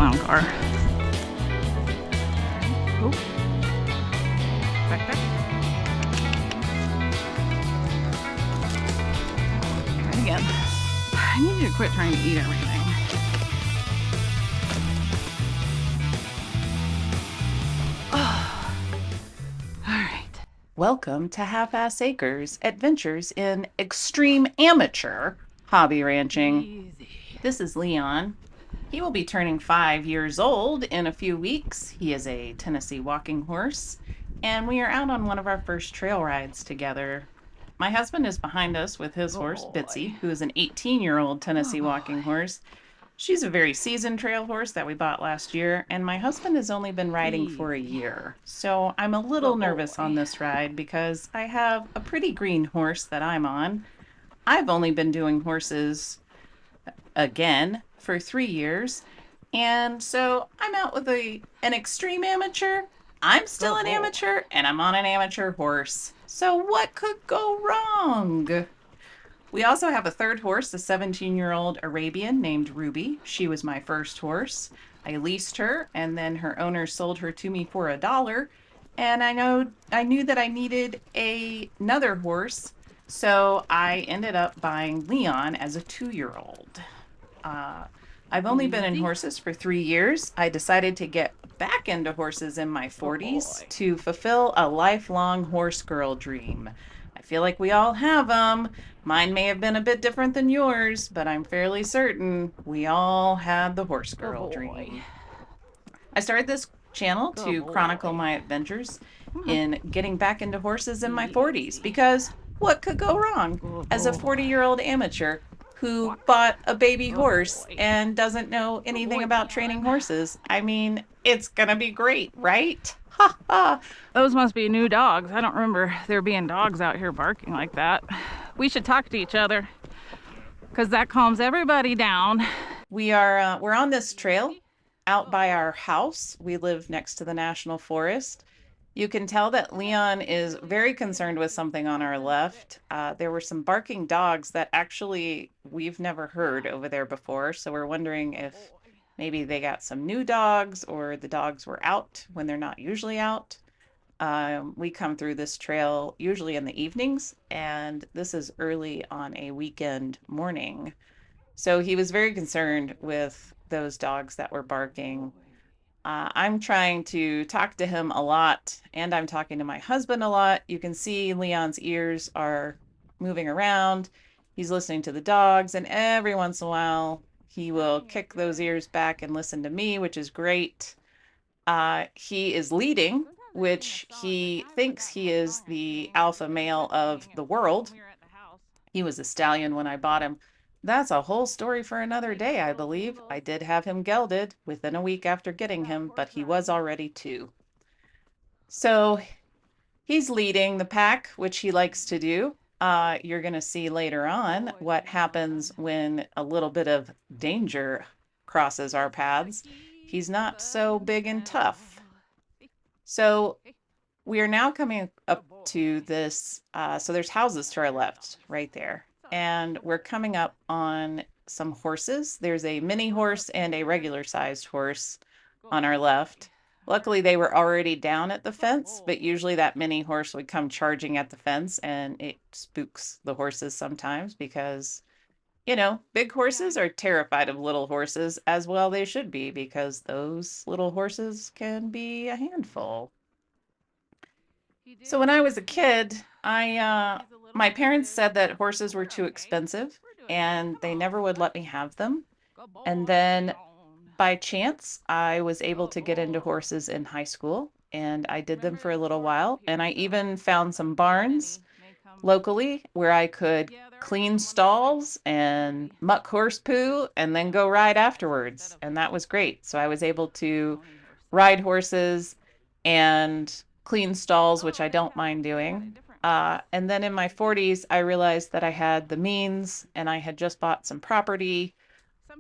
clown car. Oh, back, back. Try it again. I need you to quit trying to eat everything. Welcome to Half-Ass Acres, Adventures in Extreme Amateur Hobby Ranching. Easy. This is Leon. He will be turning 5 years old in a few weeks. He is a Tennessee walking horse, and we are out on one of our first trail rides together. My husband is behind us with his horse, Bitsy, who is an 18-year-old Tennessee walking horse. She's a very seasoned trail horse that we bought last year, and my husband has only been riding for a year. So I'm a little nervous on this ride because I have a pretty green horse that I'm on. I've only been doing horses, again, for 3 years. And so I'm out with an extreme amateur. I'm still an amateur, and I'm on an amateur horse. So what could go wrong? We also have a third horse, a 17-year-old Arabian named Ruby. She was my first horse. I leased her, and then her owner sold her to me for $1. And I knew that I needed another horse, so I ended up buying Leon as a 2-year-old. I've only been in horses for 3 years. I decided to get back into horses in my 40s to fulfill a lifelong horse girl dream. I feel like we all have them. Mine may have been a bit different than yours, but I'm fairly certain we all had the horse girl dream. I started this channel to chronicle my adventures in getting back into horses in my 40s because what could go wrong as a 40-year-old amateur who bought a baby horse and doesn't know anything about training horses? I mean, it's gonna be great, right? Ha ha! Those must be new dogs. I don't remember there being dogs out here barking like that. We should talk to each other because that calms everybody down. We're on this trail out by our house. We live next to the National Forest. You can tell that Leon is very concerned with something on our left. There were some barking dogs that actually we've never heard over there before, so we're wondering if maybe they got some new dogs or the dogs were out when they're not usually out. We come through this trail usually in the evenings, and this is early on a weekend morning. So he was very concerned with those dogs that were barking. I'm trying to talk to him a lot, and I'm talking to my husband a lot. You can see Leon's ears are moving around. He's listening to the dogs, and every once in a while, he will kick those ears back and listen to me, which is great. He is leading, which he thinks he is the alpha male of the world. He was a stallion when I bought him. That's a whole story for another day, I believe. I did have him gelded within a week after getting him, but he was already 2. So he's leading the pack, which he likes to do. You're going to see later on what happens when a little bit of danger crosses our paths. He's not so big and tough. So we are now coming up to this. So there's houses to our left right there. And we're coming up on some horses. There's a mini horse and a regular sized horse on our left. Luckily, they were already down at the fence, but usually that mini horse would come charging at the fence, and it spooks the horses sometimes because, big horses are terrified of little horses, as well they should be, because those little horses can be a handful. So when I was a kid, my parents said that horses were too expensive and they never would let me have them. And then by chance, I was able to get into horses in high school, and I did them for a little while. And I even found some barns locally where I could clean stalls and muck horse poo and then go ride afterwards. And that was great. So I was able to ride horses and clean stalls, which I don't mind doing. And then in my 40s, I realized that I had the means and I had just bought some property.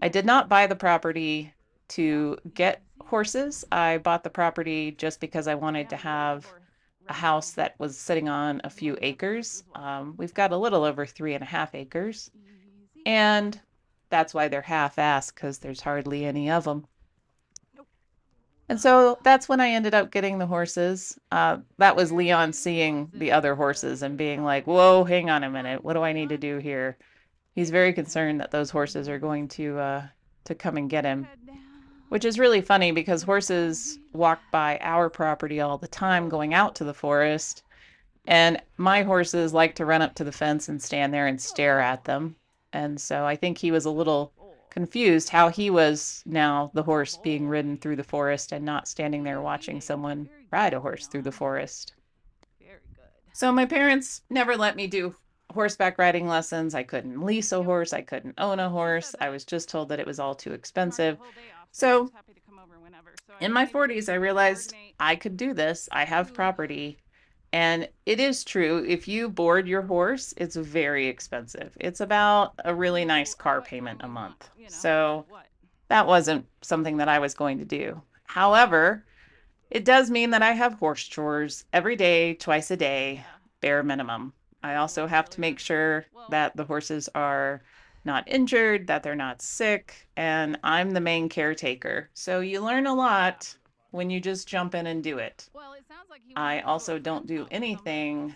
I did not buy the property to get horses. I bought the property just because I wanted to have a house that was sitting on a few acres. We've got a little over 3.5 acres. And that's why they're half-assed, because there's hardly any of them. And so that's when I ended up getting the horses. That was Leon seeing the other horses and being like, whoa, hang on a minute. What do I need to do here? He's very concerned that those horses are going to come and get him, which is really funny because horses walk by our property all the time going out to the forest. And my horses like to run up to the fence and stand there and stare at them. And so I think he was a little confused how he was now the horse being ridden through the forest and not standing there watching someone ride a horse through the forest. So my parents never let me do horseback riding lessons. I couldn't lease a horse. I couldn't own a horse. I was just told that it was all too expensive. So in my 40s, I realized I could do this. I have property. And it is true, if you board your horse, it's very expensive. It's about a really nice car payment a month. So that wasn't something that I was going to do. However, it does mean that I have horse chores every day, twice a day, bare minimum. I also have to make sure that the horses are not injured, that they're not sick, and I'm the main caretaker. So you learn a lot when you just jump in and do it. I also don't do anything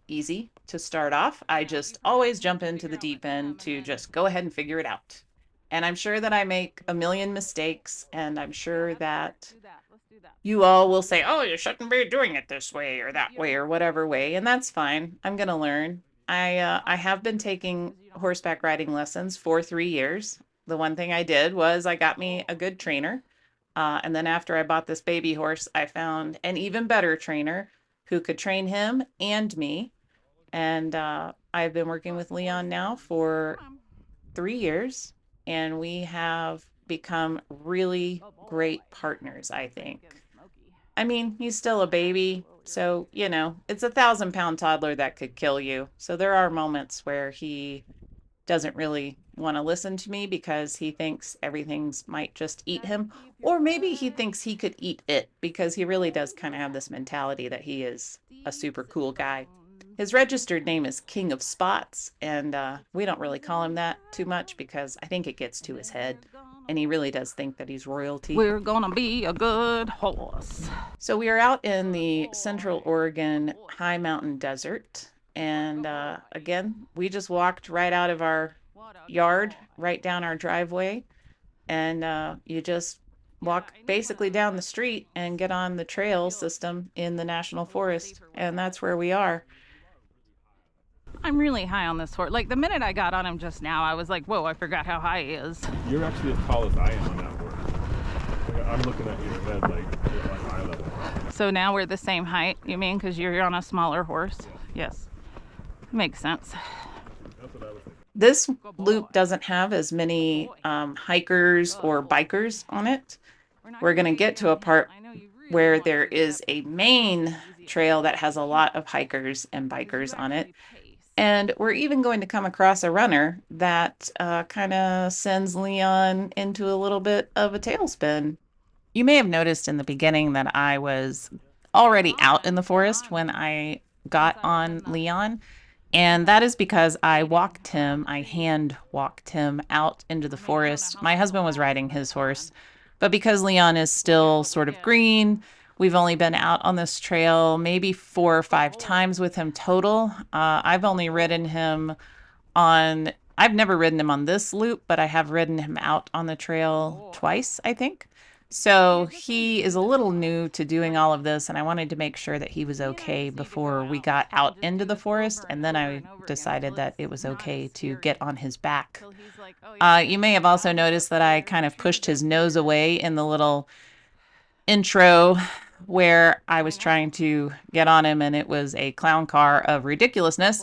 easy to start off. I just always jump into the deep end to just go ahead and figure it out. And I'm sure that I make a million mistakes, and I'm sure that you all will say, oh, you shouldn't be doing it this way or that way or whatever way. And that's fine. I'm going to learn. I have been taking horseback riding lessons for 3 years. The one thing I did was I got me a good trainer. And then after I bought this baby horse, I found an even better trainer who could train him and me. And I've been working with Leon now for 3 years, and we have become really great partners, I think. I mean, he's still a baby, so, it's a 1,000-pound toddler that could kill you. So there are moments where he doesn't really want to listen to me because he thinks everything's might just eat him. Or maybe he thinks he could eat it because he really does kind of have this mentality that he is a super cool guy. His registered name is King of Spots, and we don't really call him that too much because I think it gets to his head, and he really does think that he's royalty. We're gonna be a good horse. So we are out in the Central Oregon high mountain desert, and again, we just walked right out of our yard, right down our driveway, and you just walk basically down the street and get on the trail system in the National Forest, and that's where we are. I'm really high on this horse. Like the minute I got on him just now, I was like, whoa, I forgot how high he is. You're actually as tall as I am on that horse. Like, I'm looking at your head like you're like eye level. So now we're the same height, you mean, because you're on a smaller horse? Yes. Makes sense. That's what I was thinking. This loop doesn't have as many hikers or bikers on it. We're going to get to a part where there is a main trail that has a lot of hikers and bikers on it. And we're even going to come across a runner that kind of sends Leon into a little bit of a tailspin. You may have noticed in the beginning that I was already out in the forest when I got on Leon. And that is because I hand walked him out into the forest. My husband was riding his horse, but because Leon is still sort of green, we've only been out on this trail maybe 4 or 5 times with him total. I've never ridden him on this loop, but I have ridden him out on the trail twice, I think. So he is a little new to doing all of this, and I wanted to make sure that he was okay before we got out into the forest, and then I decided that it was okay to get on his back. You may have also noticed that I kind of pushed his nose away in the little intro where I was trying to get on him, and it was a clown car of ridiculousness.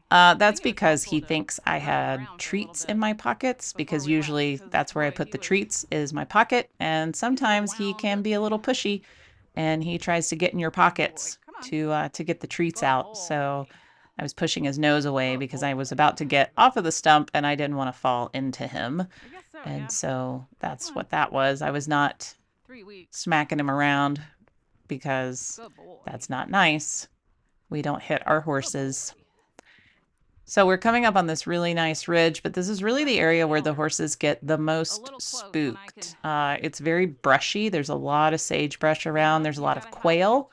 That's because he thinks I had treats in my pockets, because usually that's where I put the treats, is my pocket. And sometimes he can be a little pushy and he tries to get in your pockets to get the treats out. So I was pushing his nose away because I was about to get off of the stump and I didn't want to fall into him. And so that's what that was. I was not smacking him around because that's not nice. We don't hit our horses. So we're coming up on this really nice ridge, but this is really the area where the horses get the most spooked. It's very brushy. There's a lot of sagebrush around. There's a lot of quail.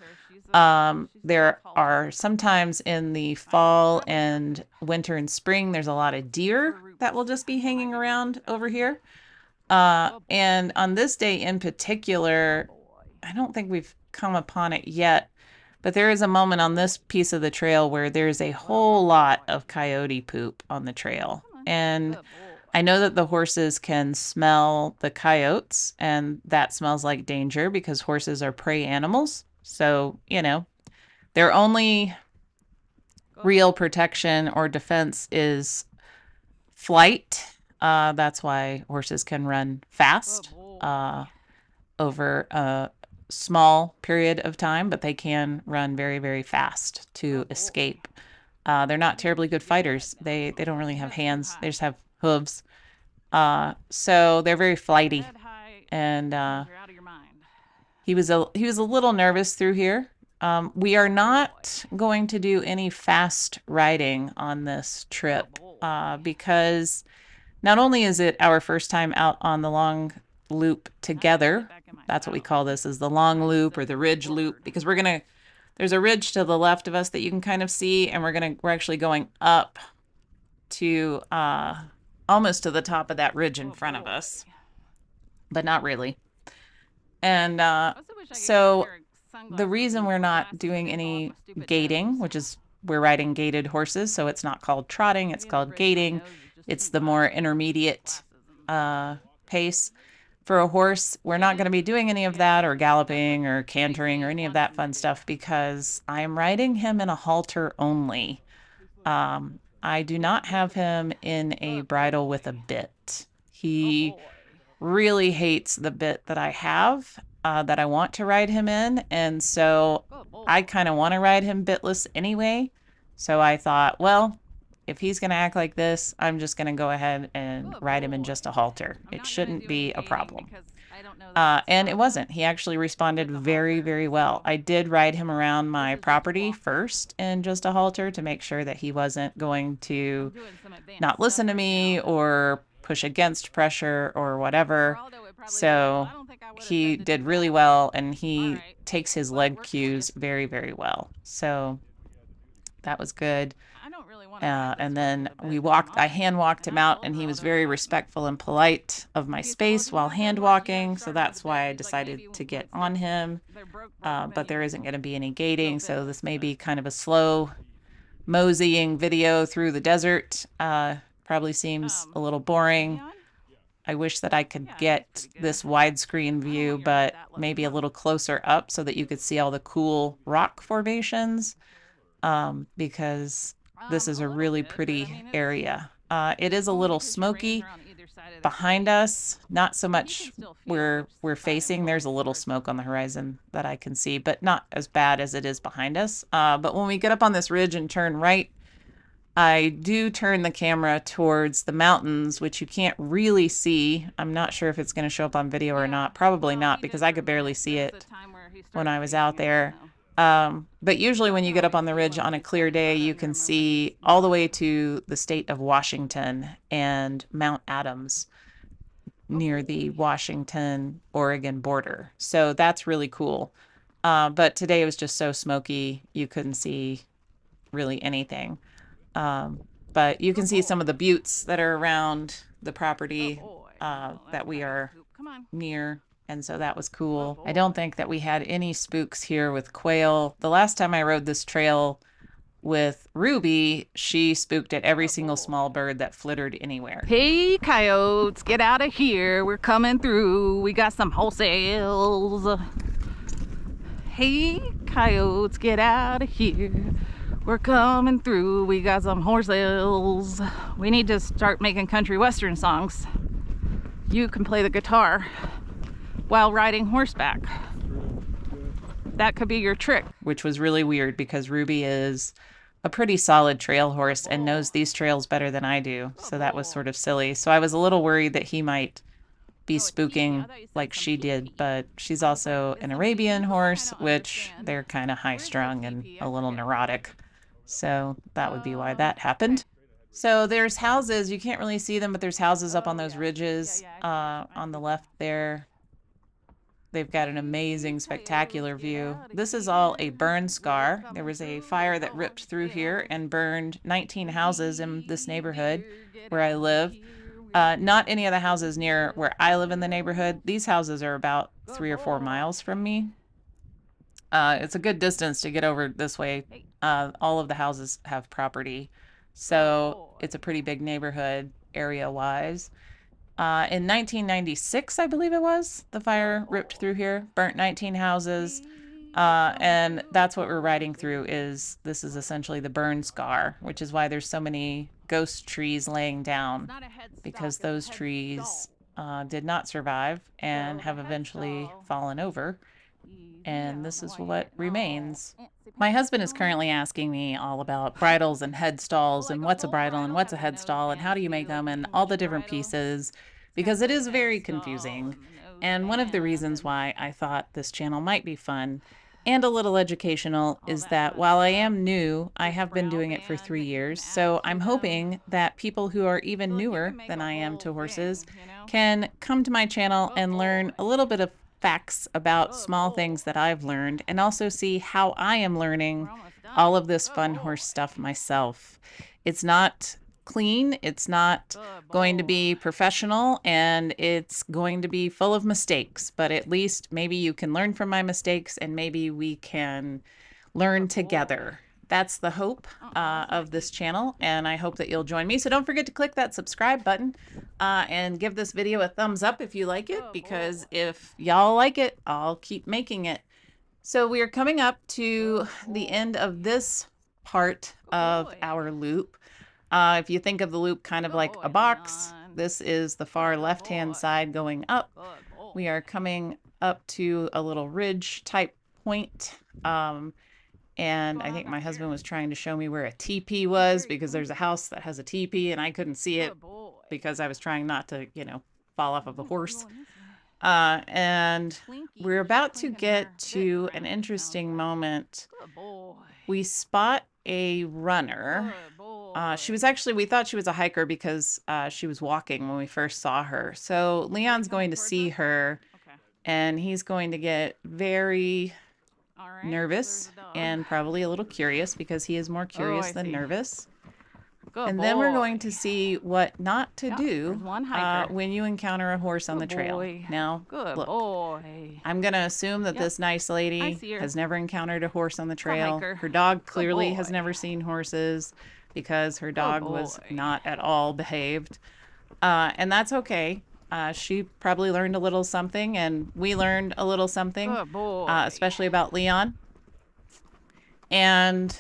There are sometimes in the fall and winter and spring, there's a lot of deer that will just be hanging around over here. And on this day in particular, I don't think we've come upon it yet, but there is a moment on this piece of the trail where there's a whole lot of coyote poop on the trail. And I know that the horses can smell the coyotes, and that smells like danger because horses are prey animals. So, their only real protection or defense is flight. That's why horses can run fast over a small period of time, but they can run very, very fast to escape. They're not terribly good fighters. They don't really have hands. They just have hooves. So they're very flighty. And he was a little nervous through here. We are not going to do any fast riding on this trip because not only is it our first time out on the long loop together, that's what we call this, is the long loop or the ridge loop, because there's a ridge to the left of us that you can kind of see, and we're actually going up to almost to the top of that ridge in front of us, but not really. And so the reason we're not doing any gaiting, which is we're riding gaited horses, so it's not called trotting, it's called gaiting. It's the more intermediate pace. For a horse, we're not going to be doing any of that or galloping or cantering or any of that fun stuff because I'm riding him in a halter only. I do not have him in a bridle with a bit. He really hates the bit that I have that I want to ride him in, and so I kind of want to ride him bitless anyway. So I thought, well, if he's going to act like this, I'm just going to go ahead and ride him in just a halter. It shouldn't be a problem. And it wasn't. He actually responded very, very well. I did ride him around my property first in just a halter to make sure that he wasn't going to not listen to me or push against pressure or whatever. So he did really well, and he takes his leg cues very, very well. So that was good. And then I hand walked him out, and he was very respectful and polite of my space while hand walking. So that's why I decided to get on him. But there isn't going to be any gaiting. So this may be kind of a slow moseying video through the desert. Probably seems a little boring. I wish that I could get this widescreen view, but maybe a little closer up so that you could see all the cool rock formations. Because this is a really pretty area. It is a little smoky behind us. Not so much where we're facing. There's a little smoke on the horizon that I can see, but not as bad as it is behind us. But when we get up on this ridge and turn right, I do turn the camera towards the mountains, which you can't really see. I'm not sure if it's going to show up on video or not. Probably not, because I could barely see it when I was out there. But usually when you get up on the ridge on a clear day, you can see all the way to the state of Washington and Mount Adams near the Washington-Oregon border. So that's really cool. But today it was just so smoky, you couldn't see really anything. But you can see some of the buttes that are around the property that we are near. And so that was cool. I don't think that we had any spooks here with quail. The last time I rode this trail with Ruby, she spooked at every single small bird that flittered anywhere. Hey, coyotes, get out of here. We're coming through. We got some wholesales. Hey, coyotes, get out of here. We're coming through. We got some horses. We need to start making country western songs. You can play the guitar while riding horseback. That could be your trick. Which was really weird because Ruby is a pretty solid trail horse and knows these trails better than I do. So that was sort of silly. So I was a little worried that he might be spooking like she did, but she's also an Arabian horse, which they're kind of high strung and a little neurotic. So that would be why that happened. So there's houses. You can't really see them, but there's houses up on those ridges on the left there. They've got an amazing, spectacular view. This is all a burn scar. There was a fire that ripped through here and burned 19 houses in this neighborhood where I live. Not any of the houses near where I live in the neighborhood. These houses are about 3 or 4 miles from me. It's a good distance to get over this way. All of the houses have property, so it's a pretty big neighborhood area-wise. In 1996, I believe it was, the fire ripped through here, burnt 19 houses, and that's what we're riding through. This is essentially the burn scar, which is why there's so many ghost trees laying down, because those trees did not survive and have eventually fallen over, and this is what remains. My husband is currently asking me all about bridles and headstalls and what's a bridle and what's a headstall and how do you make them and all the different pieces, because it is very confusing. And one of the reasons why I thought this channel might be fun and a little educational is that while I am new, I have been doing it for 3 years. So I'm hoping that people who are even newer than I am to horses can come to my channel and learn a little bit of facts about small things that I've learned, and also see how I am learning all of this fun horse stuff myself. It's not clean, it's not going to be professional, and it's going to be full of mistakes, but at least maybe you can learn from my mistakes and maybe we can learn together. That's the hope of this channel, and I hope that you'll join me. So don't forget to click that subscribe button and give this video a thumbs up if you like it, because if y'all like it, I'll keep making it. So we are coming up to the end of this part of our loop. If you think of the loop kind of like a box, this is the far left-hand side going up. We are coming up to a little ridge type point. And I think my husband was trying to show me where a teepee was, because there's a house that has a teepee and I couldn't see it because I was trying not to, fall off of a horse. And we're about to get to an interesting moment. We spot a runner. We thought she was a hiker because she was walking when we first saw her. So Leon's going to see her and he's going to get very nervous and probably a little curious, because he is more curious than nervous. And then we're going to see what not to do when you encounter a horse on the trail. Now, look, I'm going to assume that this nice lady has never encountered a horse on the trail. Her dog clearly has never seen horses because her dog was not at all behaved. And that's okay. She probably learned a little something, and we learned a little something, especially about Leon. And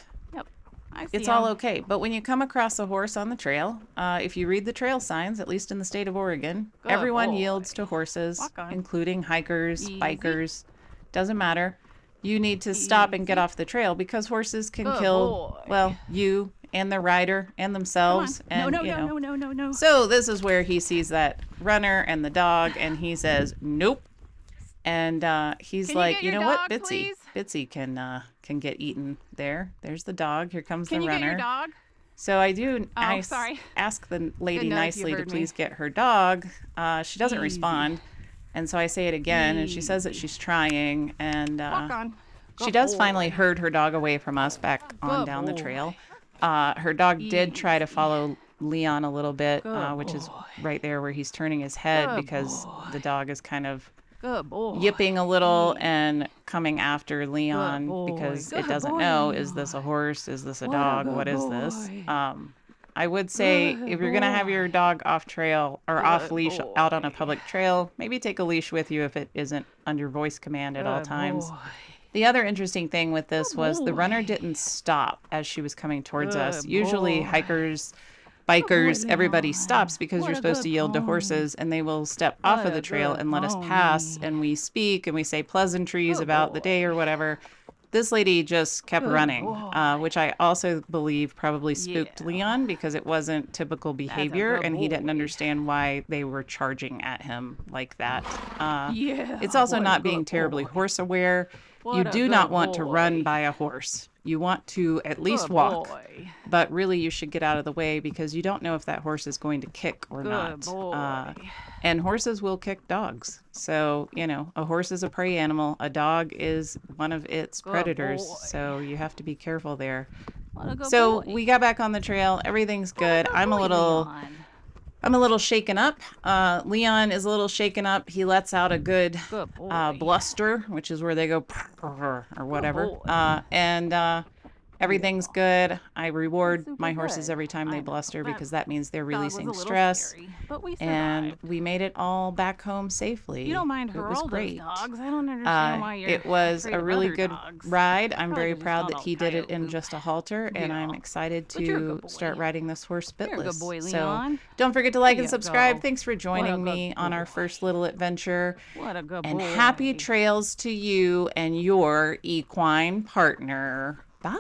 it's all okay. But when you come across a horse on the trail, if you read the trail signs, at least in the state of Oregon, everyone yields to horses, including hikers, bikers. Doesn't matter. You need to stop and get off the trail, because horses can kill, well, you and the rider and themselves. And, No. So this is where he sees that runner and the dog, and he says, nope. And he's like, you know what, Bitsy? Bitsy can get eaten there. There's the dog. Here comes the runner. Can you get your dog? So I ask the lady nicely to please get her dog. She doesn't respond. And so I say it again, and she says that she's trying. And she does finally herd her dog away from us back on down the trail. Her dog did try to follow Leon a little bit, which is right there where he's turning his head, because the dog is kind of yipping a little and coming after Leon, because it doesn't know, is this a horse? Is this a dog? What is this? I would say if you're going to have your dog off trail or off leash out on a public trail, maybe take a leash with you if it isn't under voice command at all times. The other interesting thing with this was the runner didn't stop as she was coming towards us. Usually hikers, bikers, everybody stops because you're supposed to yield to horses, and they will step off of the trail and let us pass, and we speak and we say pleasantries about the day or whatever. This lady just kept running, which I also believe probably spooked Leon, because it wasn't typical behavior and he didn't understand why they were charging at him like that. It's also not being terribly horse aware. You do not want to run by a horse. You want to at least Good walk, boy. but really you should get out of the way because you don't know if that horse is going to kick or Good not. boy. And horses will kick dogs. So, you know, a horse is a prey animal. A dog is one of its Good predators. boy. So you have to be careful there. What a good So boy. we got back on the trail. Everything's good. Good I'm a boy, little Leon. shaken up. Leon is a little shaken up. He lets out a good Good boy. bluster, which is where they go or whatever. boy. And everything's good. I reward Super my horses good. every time I they know. bluster That because that means they're Dog was a releasing little stress. scary, but we And survived. we made it all back home safely. You don't mind It was Geraldo's great. dogs. I don't understand why you're It was afraid a of really other good dogs. ride. I'm Probably very 'cause you proud smelled that all he did it coyote in poop. just a halter, and I'm Yeah. excited But you're a to good boy. start riding this horse You're a bitless. good boy, So Leon. don't forget to like There and you subscribe. go. Thanks for joining good me on our boy. first little adventure. What a good And boy. happy trails to you and your equine partner. Bye.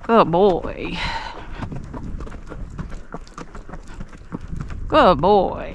Good boy. Good boy.